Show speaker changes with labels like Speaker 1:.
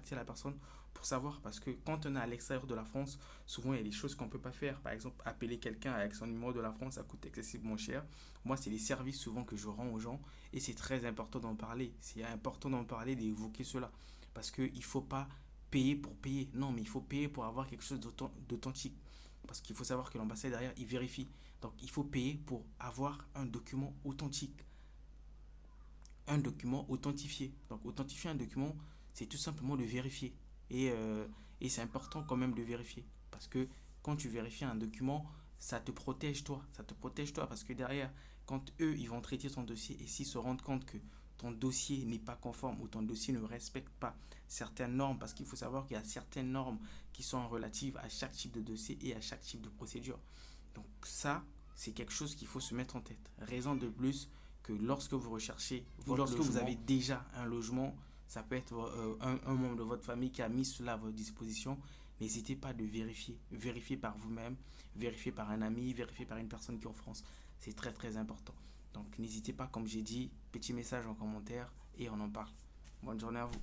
Speaker 1: contacter la personne pour savoir. Parce que quand on est à l'extérieur de la France, souvent il y a des choses qu'on ne peut pas faire. Par exemple, appeler quelqu'un avec son numéro de la France, ça coûte excessivement cher. Moi, c'est les services souvent que je rends aux gens et c'est très important d'en parler. C'est important d'en parler, d'évoquer cela. Parce qu'il ne faut pas payer pour payer. Non, mais il faut payer pour avoir quelque chose d'authentique. Parce qu'il faut savoir que l'ambassade derrière, il vérifie. Donc il faut payer pour avoir un document authentique, un document authentifié. Donc authentifier un document, c'est tout simplement le vérifier. Et c'est important quand même de vérifier. Parce que quand tu vérifies un document, ça te protège toi. Ça te protège toi parce que derrière, quand eux, ils vont traiter ton dossier et s'ils se rendent compte que ton dossier n'est pas conforme ou ton dossier ne respecte pas certaines normes, parce qu'il faut savoir qu'il y a certaines normes qui sont relatives à chaque type de dossier et à chaque type de procédure. Donc ça, c'est quelque chose qu'il faut se mettre en tête. Raison de plus que lorsque vous recherchez, lorsque vous avez déjà un logement, ça peut être un membre de votre famille qui a mis cela à votre disposition. N'hésitez pas de vérifier. Vérifier par vous-même, vérifier par un ami, vérifier par une personne qui est en France. C'est très très important. Donc n'hésitez pas, comme j'ai dit, petit message en commentaire et on en parle. Bonne journée à vous.